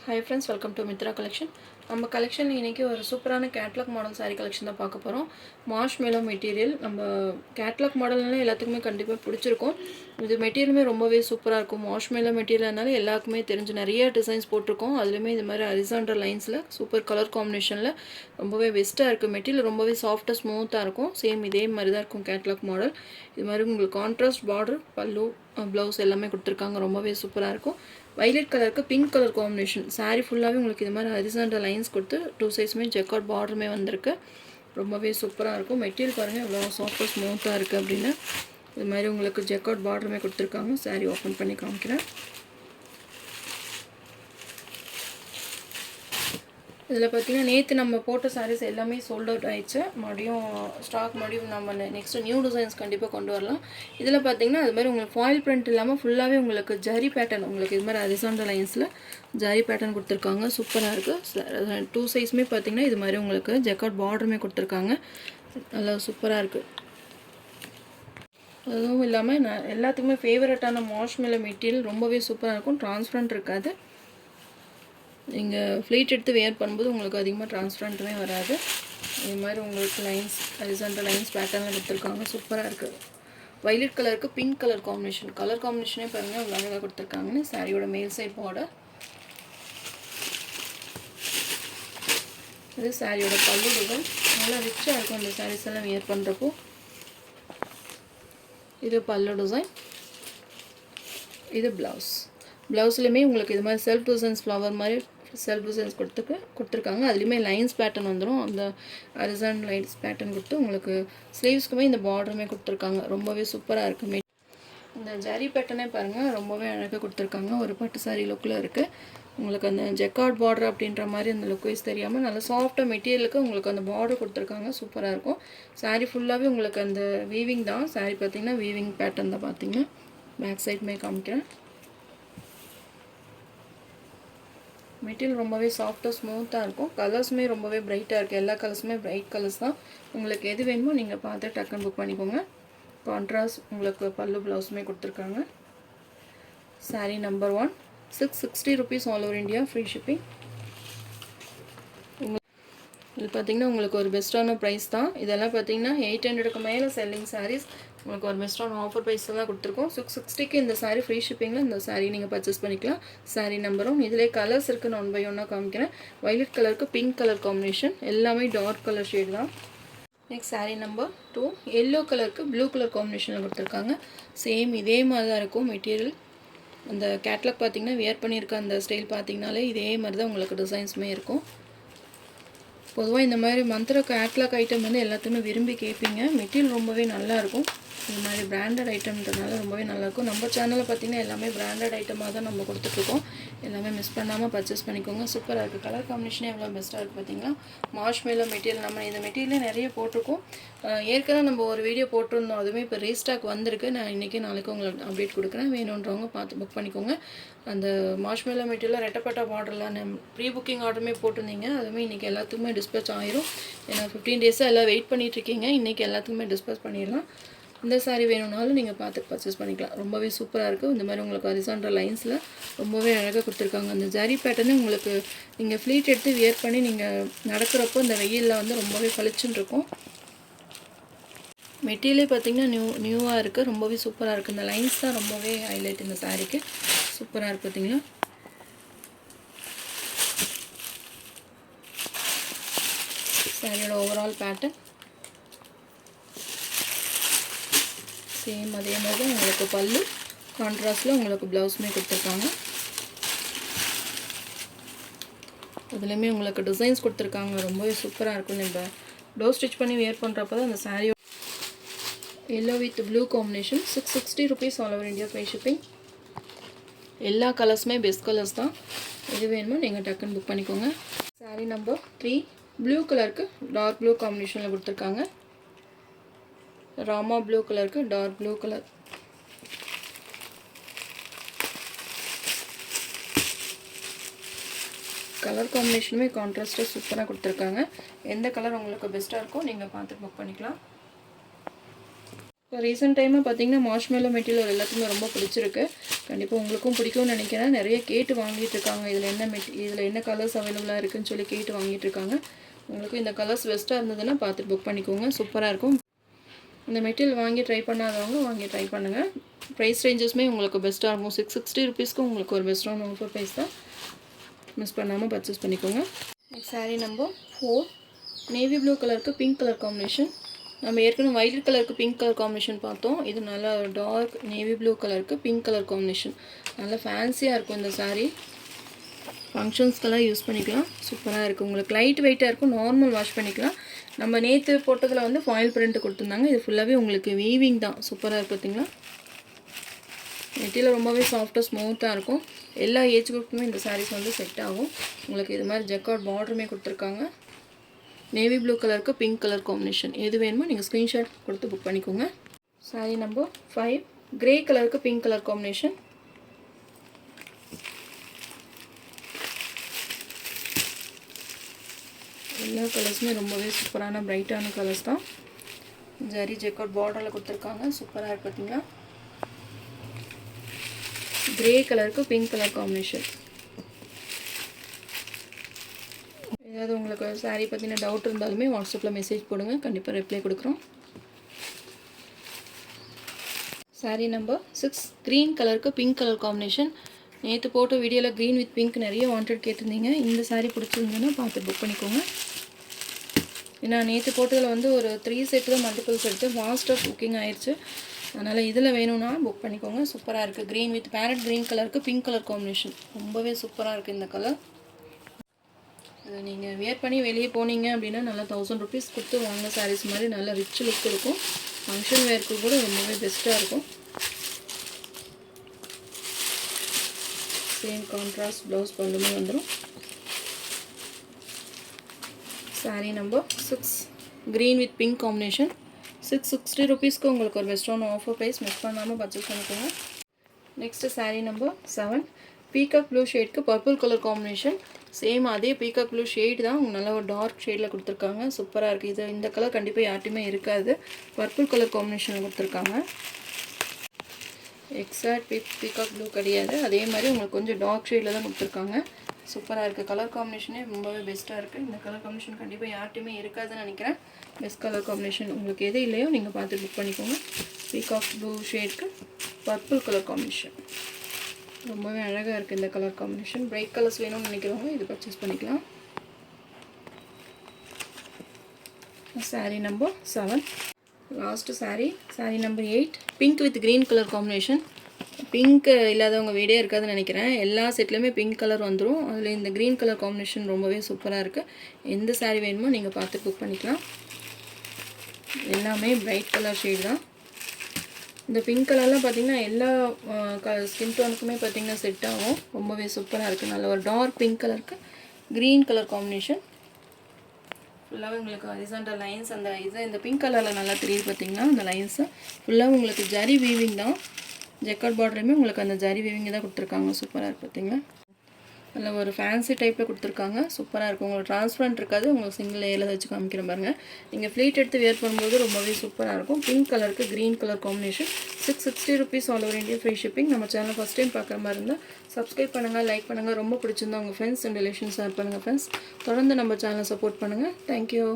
Hi friends, welcome to Mitra collection. நம்ம collection இன்னைக்கு ஒரு சூப்பரான கேட்லாக் மாடல் saree கலெக்ஷன் தான் பார்க்க போறோம். மார்ஷ்மெலோ மெட்டீரியல் நம்ம கேட்லாக் மாடல்னால எல்லாத்துக்குமே கண்டிப்பா பிடிச்சிருக்கும். இது மெட்டீரியலுமே ரொம்பவே சூப்பரா இருக்கும். மார்ஷ்மெலோ மெட்டீரியல்னால எல்லாருக்குமே தெரிஞ்ச நிறைய டிசைன்ஸ் போட்டுருக்கோம். அதுலயுமே இந்த மாதிரி ஹரிசாண்டல் லைன்ஸ்ல சூப்பர் கலர் காம்பினேஷன்ல ரொம்பவே பெஸ்டா இருக்கு. மெட்டீரியல் ரொம்பவே சாஃப்ட்டா ஸ்மூத்தா இருக்கும். சேம் இதே மாதிரி தான் இருக்கும் கேட்லாக் மாடல். இது மாதிரி உங்களுக்கு கான்ட்ராஸ்ட் பார்டர், பல்லு, ப்ளவுஸ் எல்லாமே கொடுத்திருக்காங்க. ரொம்பவே சூப்பரா இருக்கும். violet கலருக்கு பிங்க் கலர் காம்பினேஷன் saree ஃபுல்லாவே உங்களுக்கு இது மாதிரி ஹரிசாண்டல் லைன்ஸ் கொடுத்து டூ சைஸ்மே ஜெக்கார்ட் பார்டருமே வந்திருக்கு. ரொம்பவே சூப்பராக இருக்கும். மெட்டீரியல் பாருங்கள் எவ்வளோ சாஃப்டாக ஸ்மூத்தாக இருக்குது அப்படின்னு. இது மாதிரி உங்களுக்கு ஜெக்கார்ட் பார்டருமே கொடுத்துருக்காங்க. saree ஓப்பன் பண்ணி காமிக்கிறேன். இதில் பார்த்தீங்கன்னா நேற்று நம்ம போட்ட சாரீஸ் எல்லாமே சோல்ட் அவுட் ஆயிடுச்சு. மறுபடியும் ஸ்டாக் மறுபடியும் நம்ம நெக்ஸ்ட்டு நியூ டிசைன்ஸ் கண்டிப்பாக கொண்டு வரலாம். இதில் பார்த்தீங்கன்னா அது மாதிரி உங்களுக்கு ஃபாயில் பிரிண்ட் இல்லாமல் ஃபுல்லாகவே உங்களுக்கு ஜரி பேட்டர்ன் உங்களுக்கு இது மாதிரி ஹரிசாண்டல் லைன்ஸில் ஜரி பேட்டர்ன் கொடுத்துருக்காங்க. சூப்பராக இருக்குது. டூ சைஸுமே பார்த்தீங்கன்னா இது மாதிரி உங்களுக்கு ஜெக்கார்ட் பார்டருமே கொடுத்துருக்காங்க. நல்லா சூப்பராக இருக்குது. அதுவும் இல்லாமல் நான் எல்லாத்துக்குமே ஃபேவரட்டான மார்ஷ்மெலோ மெட்டீரியல் ரொம்பவே சூப்பராக இருக்கும். டிரான்ஸ்பரண்ட் இருக்காது. நீங்கள் ஃப்ளீட் எடுத்து வேர் பண்ணும்போது உங்களுக்கு அதிகமாக டிரான்ஸ்பரண்ட்டுமே வராது. இது மாதிரி உங்களுக்கு லைன்ஸ் ஹரிசாண்டல் லைன்ஸ் பேட்டர்னில் கொடுத்துருக்காங்க. சூப்பராக இருக்குது. வயலட் கலருக்கு பிங்க் கலர் காம்பினேஷனே பாருங்கள் அவ்வளோ அழகாக கொடுத்துருக்காங்கன்னு. சாரியோட மேல் சைட் பார்டர். இது சாரியோட பல்லு டிசைன். நல்லா ரிச்சாக இருக்கும் இந்த சாரீஸ் எல்லாம் வேர் பண்ணுறப்போ. இது பல்லு டிசைன். இது ப்ளவுஸ்லையுமே உங்களுக்கு இது மாதிரி செல்ஃப் டிசைன்ஸ் ஃப்ளவர் மாதிரி செல்ஃப் டிசைன்ஸ் கொடுத்துருக்காங்க. அதுலேயுமே லைன்ஸ் பேட்டர்ன் வந்துடும். அந்த ஹரிசாண்டல் லைன்ஸ் பேட்டர்ன் கொடுத்து உங்களுக்கு ஸ்லீவ்ஸ்க்குமே இந்த பார்டருமே கொடுத்துருக்காங்க. ரொம்பவே சூப்பராக இருக்குது. இந்த ஜரி பேட்டர்னே பாருங்கள் ரொம்பவே அழகாக கொடுத்துருக்காங்க. ஒரு பட்டு சாரி லுக்கில் இருக்குது. உங்களுக்கு அந்த ஜெக்கார்ட் பார்டர் அப்படின்ற மாதிரி அந்த லுக் வைஸ் தெரியாமல் நல்லா சாஃப்டாக மெட்டீரியலுக்கு உங்களுக்கு அந்த பார்டர் கொடுத்துருக்காங்க. சூப்பராக இருக்கும். சாரீ ஃபுல்லாகவே உங்களுக்கு அந்த வீவிங் தான். சாரீ பார்த்தீங்கன்னா வீவிங் பேட்டர்ன் தான். பார்த்தீங்கன்னா பேக் சைடுமே காமிக்கிறேன். மெட்டீரியல் ரொம்பவே சாஃப்டாக ஸ்மூத்தாக இருக்கும். கலர்ஸுமே ரொம்பவே பிரைட்டாக இருக்குது. எல்லா கலர்ஸுமே பிரைட் கலர்ஸ் தான். உங்களுக்கு எது வேணுமோ நீங்கள் பார்த்து டக்குன்னு புக் பண்ணிக்கோங்க. கான்ட்ராஸ்ட் உங்களுக்கு பல்லு ப்ளவுஸுமே கொடுத்துருக்காங்க. Sari number 1 660 rupees all over India, free shipping. இது பார்த்திங்கன்னா உங்களுக்கு ஒரு பெஸ்ட்டான ப்ரைஸ் தான். இதெல்லாம் பார்த்திங்கன்னா 800க்கு மேலே செல்லிங் சாரீஸ். உங்களுக்கு ஒரு பெஸ்ட்டான ஆஃபர் ப்ரைஸில் தான் கொடுத்துருக்கோம். 660க்கு இந்த சாரீ ஃப்ரீ ஷிப்பிங்கில் இந்த சாரீ நீங்கள் பர்ச்சேஸ் பண்ணிக்கலாம். சாரீ நம்பரும் இதிலே கலர்ஸ் இருக்குன்னு 1 by 1 காமிக்கிறேன். வயலட் கலருக்கு பிங்க் கலர் காம்பினேஷன். எல்லாமே டார்க் கலர் ஷேட் தான். நெக்ஸ்ட் சாரீ நம்பர் 2 எல்லோ கலருக்கு ப்ளூ கலர் காம்பினேஷனில் கொடுத்துருக்காங்க. சேம் இதே மாதிரி தான் இருக்கும் மெட்டீரியல். அந்த கேட்லாக் பார்த்திங்கன்னா வியர் பண்ணியிருக்க அந்த ஸ்டைல் பார்த்திங்கனாலே இதே மாதிரி தான் உங்களுக்கு டிசைன்ஸுமே இருக்கும். பொதுவாக இந்த மாதிரி மந்த்ரா கேட்லாக் ஐட்டம் வந்து எல்லாத்தையுமே விரும்பி கேட்பீங்க. மெட்டீரியல் ரொம்பவே நல்லாயிருக்கும். இந்த மாதிரி பிராண்டட் ஐட்டம்ன்றதுனால ரொம்பவே நல்லாயிருக்கும். நம்ம சேனலில் பார்த்திங்கன்னா எல்லாமே பிராண்டட் ஐட்டமாக தான் நம்ம கொடுத்துட்ருக்கோம். எல்லாமே மிஸ் பண்ணாமல் பர்ச்சேஸ் பண்ணிக்கோங்க. சூப்பராக இருக்குது. கலர் காம்பினேஷனே எவ்வளோ பெஸ்ட்டாக இருக்குது பார்த்திங்களா. மார்ஷ்மெலோ மெட்டீரியல் நம்ம இந்த மெட்டீரியலே நிறைய போட்டிருக்கோம். ஏற்கனவே நம்ம ஒரு வீடியோ போட்டிருந்தோம். அதுவுமே இப்போ ரீஸ்டாக் வந்திருக்கு. நான் இன்றைக்கி நாளைக்கு உங்களுக்கு அப்டேட் கொடுக்குறேன். வேணுன்றவங்க பார்த்து புக் பண்ணிக்கோங்க. அந்த மார்ஷ்மெலோ மெட்டீரியலில் ரெட்டப்பட்ட பார்டரில் ப்ரீ புக்கிங் ஆர்டருமே போட்டிருந்தீங்க. அதுவுமே இன்றைக்கி எல்லாத்துக்குமே டிஸ்பேச் ஆயிரும். ஏன்னா 15 டேஸாக எல்லாம் வெயிட் பண்ணிகிட்ருக்கீங்க. இன்றைக்கி எல்லாத்துக்குமே டிஸ்பேச் பண்ணிடலாம். இந்த சாரீ வேணும்னாலும் நீங்கள் பார்த்து பர்ச்சேஸ் பண்ணிக்கலாம். ரொம்பவே சூப்பராக இருக்குது. இந்த மாதிரி உங்களுக்கு ஹரிசாண்டல் லைன்ஸில் ரொம்பவே அழகாக கொடுத்துருக்காங்க. அந்த ஜரி பேட்டர்னு உங்களுக்கு நீங்கள் ஃப்ளீட் எடுத்து வியர் பண்ணி நீங்கள் நடக்கிறப்போ இந்த வெயிலில் வந்து ரொம்பவே பளிச்சுன்னு இருக்கும். மெட்டீரியலே பார்த்திங்கன்னா நியூவாக இருக்குது. ரொம்பவே சூப்பராக இருக்குது. இந்த லைன்ஸ் தான் ரொம்பவே ஹைலைட் இந்த சாரீக்கு. சூப்பராக இருக்குது பார்த்திங்களா. சாரியோட ஓவரால் பேட்டர்ன் சேம் அதே மாதிரி தான் உங்களுக்கு பல்லு கான்ட்ராஸ்டில் உங்களுக்கு ப்ளவுஸுமே கொடுத்துருக்காங்க. அதுலேயுமே உங்களுக்கு டிசைன்ஸ் கொடுத்துருக்காங்க. ரொம்பவே சூப்பராக இருக்கும். நம்ம ப்ளவுஸ் ஸ்டிச் பண்ணி வியர் பண்ணுறப்ப தான் அந்த sari yellow with blue combination. 660 rupees all over India, free shipping. எல்லா கலர்ஸுமே பெஸ்ட் கலர்ஸ் தான். எது வேணுமோ நீங்கள் டக்குன்னு புக் பண்ணிக்கோங்க. சாரீ நம்பர் 3 ப்ளூ கலருக்கு டார்க் ப்ளூ காம்பினேஷனில் கொடுத்துருக்காங்க. ராமா ப்ளூ கலருக்கு டார்க் ப்ளூ கலர். கலர் காம்பினேஷனுமே கான்ட்ராஸ்ட்டாக சூப்பராக கொடுத்துருக்காங்க. எந்த கலர் உங்களுக்கு பெஸ்ட்டாக இருக்கோ நீங்கள் பார்த்து புக் பண்ணிக்கலாம். இப்போ ரீசெண்ட் டைமாக பார்த்தீங்கன்னா மார்ஷ்மெலோ மெட்டீரியல் எல்லாத்துக்குமே ரொம்ப பிடிச்சிருக்கு. கண்டிப்பாக உங்களுக்கும் பிடிக்கும்னு நினைக்கிறேன். நிறைய கேட்டு வாங்கிட்டு இருக்காங்க. இதில் என்ன கலர்ஸ் அவைலபிளாக இருக்குதுன்னு சொல்லி கேட்டு வாங்கிட்டு இருக்காங்க. உங்களுக்கும் இந்த கலர்ஸ் பெஸ்ட்டாக இருந்ததுன்னா பார்த்து புக் பண்ணிக்கோங்க. சூப்பராக இருக்கும். இந்த மெட்டீரியல் வாங்கி ட்ரை பண்ணாதவங்க வாங்கி ட்ரை பண்ணுங்கள். ப்ரைஸ் ரேஞ்சஸுமே உங்களுக்கு பெஸ்ட்டாக இருக்கும். 660 ருபீஸ்க்கு உங்களுக்கு ஒரு பெஸ்ட்டான ஆஃபர் ப்ரைஸ் தான். மிஸ் பண்ணாமல் பர்ச்சேஸ் பண்ணிக்கோங்க. Next sari number 4 navy blue கலருக்கு பிங்க் கலர் காம்பினேஷன். நம்ம ஏற்கனவே வைலட் கலருக்கு பிங்க் கலர் காம்பினேஷன் பார்த்தோம். இது நல்லா டார்க் நேவி ப்ளூ கலருக்கு பிங்க் கலர் காம்பினேஷன். நல்லா ஃபேன்சியாக இருக்கும் இந்த சாரீ. ஃபங்க்ஷன்ஸ்க்கெல்லாம் யூஸ் பண்ணிக்கலாம். சூப்பராக இருக்குது. உங்களுக்கு லைட் வெயிட்டாக இருக்கும். நார்மல் வாஷ் பண்ணிக்கலாம். நம்ம நேற்று போட்டதில் வந்து ஃபாயில் பிரிண்ட் கொடுத்துருந்தாங்க. இது ஃபுல்லாகவே உங்களுக்கு வீவிங் தான். சூப்பராக இருக்குது பார்த்தீங்களா. மெட்டீரியல் ரொம்பவே சாஃப்டாக ஸ்மூத்தாக இருக்கும். எல்லா ஏஜ் குரூப்புமே இந்த சாரீஸ் வந்து செட் ஆகும். உங்களுக்கு இது மாதிரி ஜக்கார்ட் பார்டருமே கொடுத்துருக்காங்க. நேவி ப்ளூ கலருக்கு பிங்க் கலர் காம்பினேஷன். எது வேணுமோ நீங்கள் ஸ்க்ரீன்ஷாட் கொடுத்து புக் பண்ணிக்கோங்க. சாரீ நம்பர் 5 கிரே கலருக்கு பிங்க் கலர் காம்பினேஷன். எல்லா கலர்ஸுமே ரொம்பவே சூப்பரான பிரைட்டான கலர்ஸ் தான். ஜரி ஜக்கார்ட் பார்டரில் கொடுத்துருக்காங்க. சூப்பராக இருக்குது பார்த்தீங்களா. கிரே கலருக்கு பிங்க் கலர் காம்பினேஷன். ஏதாவது உங்களுக்கு சாரீ பற்றின டவுட் இருந்தாலுமே வாட்ஸ்அப்பில் மெசேஜ் போடுங்க. கண்டிப்பாக ரிப்ளை கொடுக்குறோம். சாரீ நம்பர் 6 க்ரீன் கலருக்கு பிங்க் கலர் காம்பினேஷன். நேற்று போட்ட வீடியோவில் க்ரீன் வித் பிங்க் நிறைய வாண்டட் கேட்டிருந்தீங்க. இந்த சாரீ பிடிச்சிருந்ததுன்னா பார்த்து புக் பண்ணிக்கோங்க. ஏன்னா நேற்று போட்டதில் வந்து ஒரு 3 செட்டு தான் மல்டிபிள்ஸ் எடுத்து ஃபாஸ்ட்டாக புக்கிங் ஆயிடுச்சு. அதனால் இதில் வேணும்னா புக் பண்ணிக்கோங்க. சூப்பராக இருக்குது. க்ரீன் வித் பேரட் க்ரீன் கலருக்கு பிங்க் கலர் காம்பினேஷன். ரொம்பவே சூப்பராக இருக்குது இந்த கலர். இது நீங்கள் வியர் பண்ணி வெளியே போனீங்க அப்படின்னா நல்லா 1000 ருபீஸ் கொடுத்து வாங்கின சாரீஸ் மாதிரி நல்லா ரிச் லுக் இருக்கும். ஃபங்க்ஷன் வேர்க்கு கூட ரொம்பவே பெஸ்ட்டாக இருக்கும். சேம் கான்ட்ராஸ்ட் ப்ளவுஸ் பல்லுமே வந்துடும். Sari number 6 green with pink combination. 660 ருபீஸ்க்கு உங்களுக்கு ஒரு பெஸ்ட்டான ஆஃபர் ப்ரைஸ். மிஸ் பண்ணாமல் பர்ச்சேஸ் பண்ணிக்கோங்க. Next sari number 7 peacock blue ஷேட்க்கு பர்பிள் கலர் காம்பினேஷன். சேம் அதே பீகாக் ப்ளூ ஷேட் தான். நல்லா ஒரு டார்க் ஷேடில் கொடுத்துருக்காங்க. சூப்பராக இருக்குது. இந்த கலர் கண்டிப்பாக யார்ட்டையுமே இருக்காது. பர்பிள் கலர் காம்பினேஷன் கொடுத்துருக்காங்க. எக்ஸாக்ட் பீகாக் ப்ளூ கிடையாது. அதே மாதிரி உங்களுக்கு கொஞ்சம் டார்க் ஷேடில் தான் கொடுத்துருக்காங்க. சூப்பராக இருக்குது. கலர் காம்பினேஷனே ரொம்பவே பெஸ்ட்டாக இருக்குது. இந்த கலர் காம்பினேஷன் கண்டிப்பாக யார்ட்டையுமே இருக்காதுன்னு நினைக்கிறேன். Best colour combination. உங்களுக்கு எது இல்லையோ நீங்கள் பார்த்து புக் பண்ணிக்கோங்க. பீகாக் ப்ளூ ஷேட்க்கு பர்பிள் கலர் காம்பினேஷன். ரொம்பவே அழகாக இருக்குது இந்த கலர் காம்பினேஷன். பிரைட் கலர்ஸ் வேணும்னு நினைக்கிறவங்க இது பர்ச்சேஸ் பண்ணிக்கலாம். Sari number 7 last sari number 8 pink with green colour combination. Pink இல்லாதவங்க வீடே இருக்காதுன்னு நினைக்கிறேன். எல்லா செட்லேயுமே பிங்க் கலர் வந்துடும். அதில் இந்த க்ரீன் கலர் காம்பினேஷன் ரொம்பவே சூப்பராக இருக்குது. எந்த சாரீ வேணுமோ நீங்கள் பார்த்து புக் பண்ணிக்கலாம். எல்லாமே பிரைட் கலர் ஷேட் தான். இந்த பிங்க் கலர்லாம் பார்த்திங்கன்னா எல்லா ஸ்கின் டோனுக்குமே பார்த்திங்கன்னா செட் ஆகும். ரொம்பவே சூப்பராக இருக்குது. நல்ல ஒரு டார்க் பிங்க் கலருக்கு க்ரீன் கலர் காம்பினேஷன். ஃபுல்லாகவே உங்களுக்கு ஹரிசாண்டல் லைன்ஸ் அந்த இந்த பிங்க் கலரில் நல்லா தெரியுது பார்த்திங்கன்னா. அந்த லைன்ஸு ஃபுல்லாக உங்களுக்கு ஜரி வீவிங் தான். ஜக்கார்ட் பார்டருமே உங்களுக்கு அந்த ஜரி வீவிங் தான் கொடுத்துருக்காங்க. சூப்பராக இருக்குது பார்த்திங்களா. அதில் ஒரு ஃபேன்சி டைப்பில் கொடுத்துருக்காங்க. சூப்பராக இருக்கும். உங்களுக்கு ட்ரான்ஸ்பரண்ட் இருக்காது. உங்களுக்கு சிங்கிள் லேயரில் வச்சு காமிக்கிற பாருங்கள். நீங்கள் ஃப்ளீட் எடுத்து வேர் பண்ணும்போது ரொம்பவே சூப்பராக இருக்கும். பிங்க் கலருக்கு green colour combination. 660 rupees all over India free shipping. நம்ம சேனல் ஃபஸ்ட் டைம் பார்க்குற மாதிரி இருந்தால் சப்ஸ்கிரைப் பண்ணுங்கள், லைக் பண்ணுங்கள். ரொம்ப பிடிச்சிருந்தா உங்கள் ஃப்ரெண்ட்ஸ் அண்ட் ரிலேஷன்ஸ் ஷேர் பண்ணுங்கள் ஃப்ரெண்ட்ஸ். தொடர்ந்து நம்ம சேனலை சப்போர்ட் பண்ணுங்கள். தேங்க்யூ.